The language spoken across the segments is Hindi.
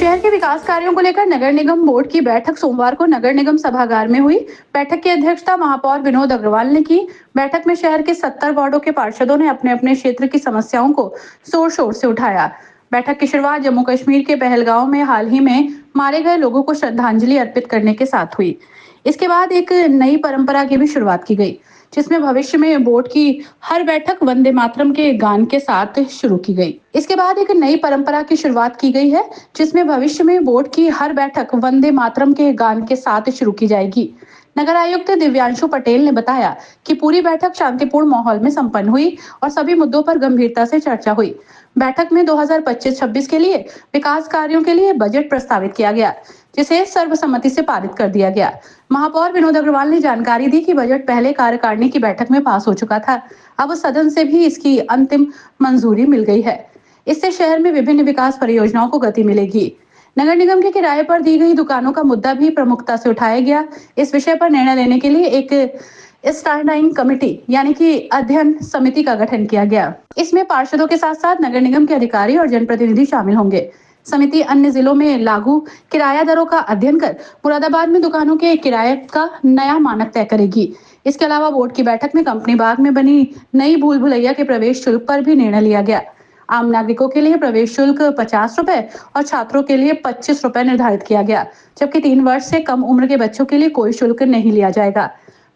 शहर के विकास कार्यों को लेकर नगर निगम बोर्ड की बैठक सोमवार को नगर निगम सभागार में हुई। बैठक की अध्यक्षता महापौर विनोद अग्रवाल ने की। बैठक में शहर के 70 वार्डों के पार्षदों ने अपने अपने क्षेत्र की समस्याओं को जोर शोर से उठाया। बैठक की शुरुआत जम्मू कश्मीर के पहलगांव में हाल ही में मारे गए लोगों को श्रद्धांजलि अर्पित करने के साथ हुई। इसके बाद एक नई परंपरा की भी शुरुआत की गई, जिसमें भविष्य में बोर्ड की हर बैठक वंदे मातरम के गान के साथ शुरू की गई। इसके बाद एक नई परंपरा की शुरुआत की गई है, जिसमें भविष्य में बोर्ड की हर बैठक वंदे मातरम के गान के साथ शुरू की जाएगी। नगर आयुक्त दिव्यांशु पटेल ने बताया कि पूरी बैठक शांतिपूर्ण माहौल में संपन्न हुई और सभी मुद्दों पर गंभीरता से चर्चा हुई। बैठक में 2025-26 के लिए विकास कार्यों के लिए बजट प्रस्तावित किया गया, जिसे सर्वसम्मति से पारित कर दिया गया। महापौर विनोद अग्रवाल ने जानकारी दी कि बजट पहले कार्यकारिणी की बैठक में पास हो चुका था। अब सदन से भी इसकी अंतिम मंजूरी मिल गई है। इससे शहर में विभिन्न विकास परियोजनाओं को गति मिलेगी। नगर निगम के किराए पर दी गई दुकानों का मुद्दा भी प्रमुखता से उठाया गया। इस विषय पर निर्णय लेने के लिए एक स्टैंडिंग कमेटी यानी कि अध्ययन समिति का गठन किया गया। इसमें पार्षदों के साथ साथ नगर निगम के अधिकारी और जनप्रतिनिधि शामिल होंगे। समिति अन्य जिलों में लागू किराया दरों का अध्ययन कर मुरादाबाद में दुकानों के किराए का नया मानक तय करेगी। इसके अलावा बोर्ड की बैठक में कंपनी बाग में बनी नई भूल भुलैया के प्रवेश शुल्क पर भी निर्णय लिया गया। आम नागरिकों के लिए प्रवेश शुल्क 50 रुपए और छात्रों के लिए 25 रुपए निर्धारित किया गया, जबकि 3 वर्ष से कम उम्र के बच्चों के लिए कोई शुल्क नहीं लिया जाएगा।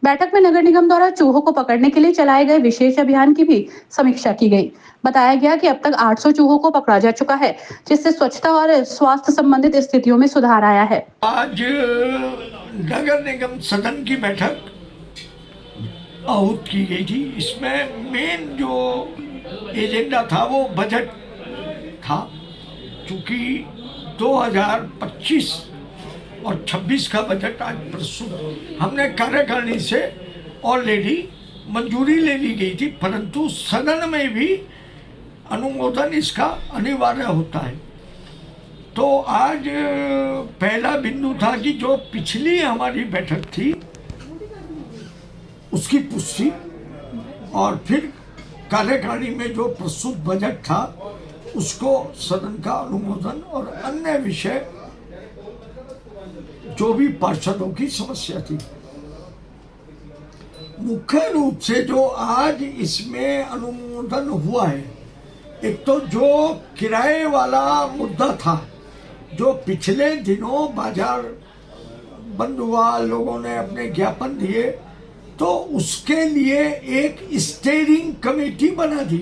बैठक में नगर निगम द्वारा चूहों को पकड़ने के लिए चलाए गए विशेष अभियान की भी समीक्षा की गई। बताया गया कि अब तक 800 चूहों को पकड़ा जा चुका है, जिससे स्वच्छता और स्वास्थ्य संबंधित स्थितियों में सुधार आया है। आज नगर निगम सदन की बैठक आहूत की गई थी। इसमें मेन जो एजेंडा था वो बजट था। चूंकि 2025 और 26 का बजट आज प्रस्तुत हमने कार्यकारिणी से ऑलरेडी मंजूरी ले ली गई थी, परंतु सदन में भी अनुमोदन इसका अनिवार्य होता है। तो आज पहला बिंदु था कि जो पिछली हमारी बैठक थी उसकी पुष्टि, और फिर कार्यकारिणी में जो प्रस्तुत बजट था उसको सदन का अनुमोदन, और अन्य विषय जो भी पार्षदों की समस्या थी। मुख्य रूप से जो आज इसमें अनुमोदन हुआ है, एक तो जो किराए वाला मुद्दा था, जो पिछले दिनों बाजार बंद हुआ, लोगों ने अपने ज्ञापन दिए, तो उसके लिए एक स्टीयरिंग कमेटी बना दी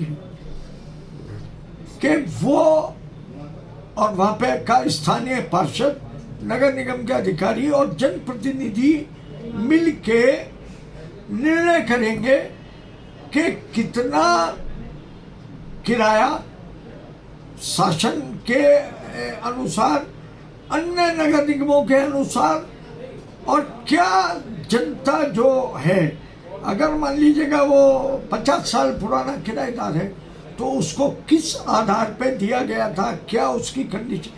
कि वो और वहां पे का स्थानीय पार्षद, नगर निगम के अधिकारी और जनप्रतिनिधि मिलके निर्णय करेंगे कि कितना किराया शासन के अनुसार, अन्य नगर निगमों के अनुसार, और क्या जनता जो है, अगर मान लीजिएगा वो 50 साल पुराना किराएदार है तो उसको किस आधार पे दिया गया था, क्या उसकी कंडीशन,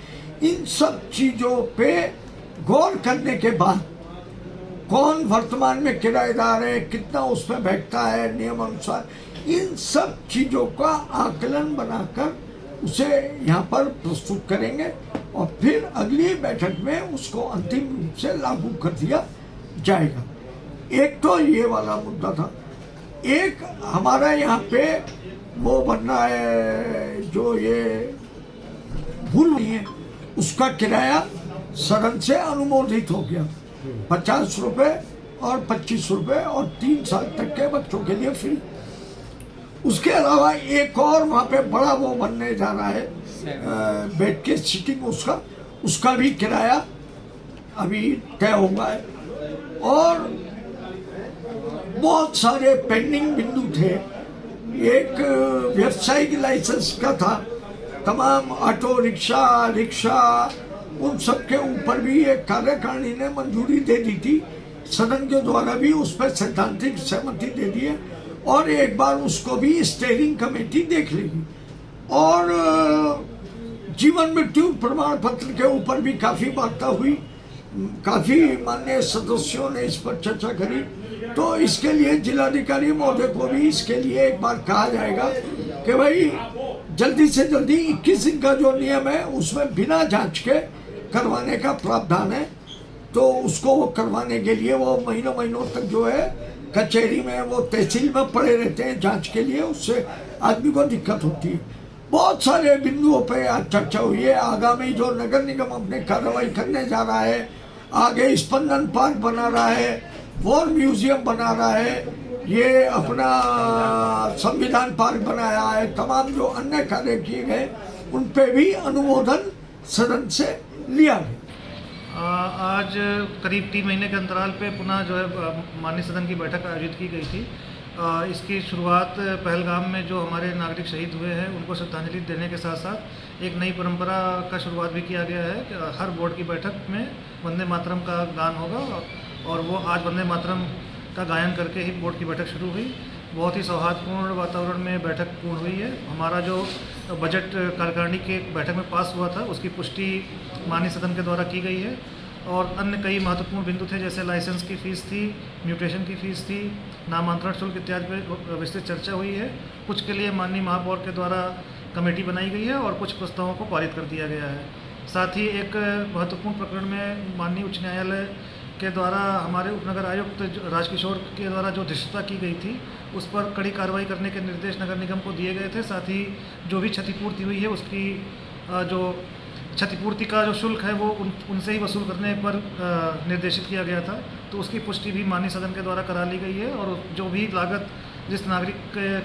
इन सब चीजों पे गौर करने के बाद कौन वर्तमान में किराएदार है, कितना उस पर बैठता है नियम अनुसार, इन सब चीजों का आकलन बनाकर उसे यहाँ पर प्रस्तुत करेंगे और फिर अगली बैठक में उसको अंतिम रूप से लागू कर दिया जाएगा। एक तो ये वाला मुद्दा था। एक हमारा यहाँ पे वो बनना है, जो ये भूल नहीं है, उसका किराया सदन से अनुमोदित हो गया, 50 रुपए और 25 रुपए, और 3 साल तक के बच्चों के लिए फ्री। उसके अलावा एक और वहाँ पे बड़ा वो बनने जा रहा है, बैठ के सीटिंग, उसका भी किराया अभी तय हुआ है। और बहुत सारे पेंडिंग बिंदु थे। एक व्यावसायिक लाइसेंस का था, तमाम ऑटो रिक्शा, उन सब के ऊपर भी एक कार्यकारिणी ने मंजूरी दे दी थी, सदन के द्वारा भी उस पर सैद्धांतिक सहमति दे दी है, और एक बार उसको भी स्टीयरिंग कमेटी देख लेगी। और जीवन मृत्यु प्रमाण पत्र के ऊपर भी काफी वार्ता हुई, काफी माननीय सदस्यों ने इस पर चर्चा करी। तो इसके लिए जिलाधिकारी महोदय को भी इसके लिए एक बार कहा जाएगा कि भाई जल्दी से जल्दी 21 का जो नियम है उसमें बिना जांच के करवाने का प्रावधान है। तो उसको वो करवाने के लिए वो महीनों महीनों तक जो है कचहरी में, वो तहसील में पड़े रहते हैं जांच के लिए, उससे आदमी को दिक्कत होती है। बहुत सारे बिंदुओं पे आज चर्चा हुई है। आगामी जो नगर निगम अपने कार्रवाई करने जा रहा है, आगे स्पंदन पार्क बना रहा है, वॉर म्यूजियम बना रहा है, ये अपना संविधान पार्क बनाया है, तमाम जो अन्य कार्य किए गए उन पे भी अनुमोदन सदन से लिया गया। आज करीब 3 महीने के अंतराल पे पुनः जो है माननीय सदन की बैठक आयोजित की गई थी। इसकी शुरुआत पहलगाम में जो हमारे नागरिक शहीद हुए हैं उनको श्रद्धांजलि देने के साथ साथ एक नई परंपरा का शुरुआत भी किया गया है कि हर बोर्ड की बैठक में वंदे मातरम का गान होगा, और वो आज वंदे मातरम का गायन करके ही बोर्ड की बैठक शुरू हुई। बहुत ही सौहार्दपूर्ण वातावरण में बैठक पूर्ण हुई है। हमारा जो बजट कार्यकारिणी के बैठक में पास हुआ था उसकी पुष्टि माननीय सदन के द्वारा की गई है, और अन्य कई महत्वपूर्ण बिंदु थे जैसे लाइसेंस की फ़ीस थी, म्यूटेशन की फ़ीस थी, नामांतरण शुल्क इत्यादि पर विस्तृत चर्चा हुई है। कुछ के लिए माननीय महापौर के द्वारा कमेटी बनाई गई है और कुछ प्रस्तावों को पारित कर दिया गया है। साथ ही एक महत्वपूर्ण प्रकरण में माननीय उच्च न्यायालय के द्वारा हमारे उपनगर आयुक्त राजकिशोर के द्वारा जो धृष्टता की गई थी उस पर कड़ी कार्रवाई करने के निर्देश नगर निगम को दिए गए थे। साथ ही जो भी क्षतिपूर्ति हुई है उसकी जो क्षतिपूर्ति का जो शुल्क है वो उनसे ही वसूल करने पर निर्देशित किया गया था। तो उसकी पुष्टि भी माननीय सदन के द्वारा करा ली गई है, और जो भी लागत जिस नागरिक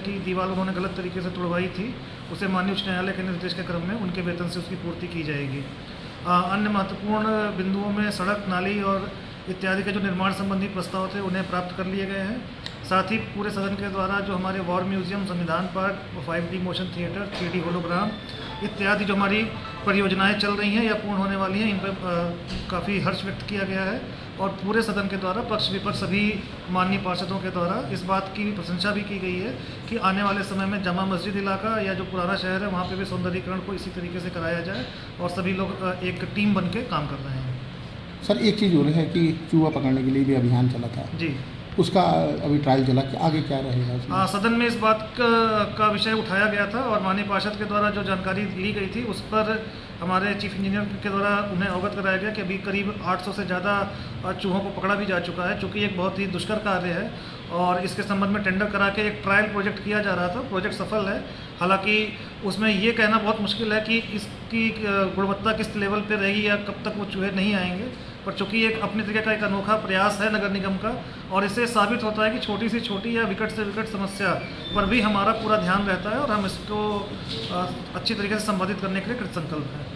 की दीवार उन्होंने गलत तरीके से तोड़वाई थी उसे माननीय उच्च न्यायालय के निर्देश के क्रम में उनके वेतन से उसकी पूर्ति की जाएगी। अन्य महत्वपूर्ण बिंदुओं में सड़क, नाली और इत्यादि के जो निर्माण संबंधी प्रस्ताव थे उन्हें प्राप्त कर लिए गए हैं। साथ ही पूरे सदन के द्वारा जो हमारे वॉर म्यूजियम, संविधान park, 5D motion theatre, 3D hologram इत्यादि जो हमारी परियोजनाएं चल रही हैं या पूर्ण होने वाली हैं, इन पर काफ़ी हर्ष व्यक्त किया गया है। और पूरे सदन के द्वारा पक्ष विपक्ष सभी माननीय पार्षदों के द्वारा इस बात की प्रशंसा भी की गई है कि आने वाले समय में जामा मस्जिद इलाका या जो पुराना शहर है वहाँ पे भी सौंदर्यीकरण को इसी तरीके से कराया जाए, और सभी लोग एक टीम बन के काम कर रहे हैं। सर, एक चीज़ हो रही है कि चूहा पकड़ने के लिए भी अभियान चला था जी, उसका अभी ट्रायल चला, कि आगे क्या रहेगा? सदन में इस बात का विषय उठाया गया था और माननीय पार्षद के द्वारा जो जानकारी ली गई थी उस पर हमारे चीफ इंजीनियर के द्वारा उन्हें अवगत कराया गया कि अभी करीब 800 से ज़्यादा चूहों को पकड़ा भी जा चुका है, चूँकि एक बहुत ही दुष्कर कार्य है और इसके संबंध में टेंडर करा के एक ट्रायल प्रोजेक्ट किया जा रहा था। प्रोजेक्ट सफल है, हालांकि उसमें ये कहना बहुत मुश्किल है कि इसकी गुणवत्ता किस लेवल पर रहेगी या कब तक वो चूहे नहीं आएंगे, पर चूँकि एक अपने तरीके का एक अनोखा प्रयास है नगर निगम का, और इससे साबित होता है कि छोटी से छोटी या विकट से विकट समस्या पर भी हमारा पूरा ध्यान रहता है और हम इसको अच्छी तरीके से संबोधित करने के लिए कृत संकल्प हैं।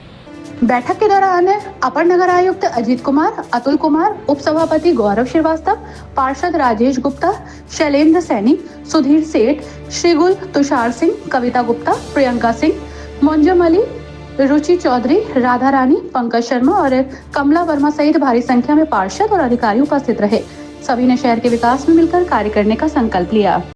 बैठक के दौरान अपर नगर आयुक्त अजीत कुमार, अतुल कुमार, उप सभापति गौरव श्रीवास्तव, पार्षद राजेश गुप्ता, शैलेंद्र सैनी, सुधीर सेठ, श्रीगुल, तुषार सिंह, कविता गुप्ता, प्रियंका सिंह, मुंजम अली, रुचि चौधरी, राधा रानी, पंकज शर्मा और कमला वर्मा सहित भारी संख्या में पार्षद और अधिकारी उपस्थित रहे। सभी ने शहर के विकास में मिलकर कार्य करने का संकल्प लिया।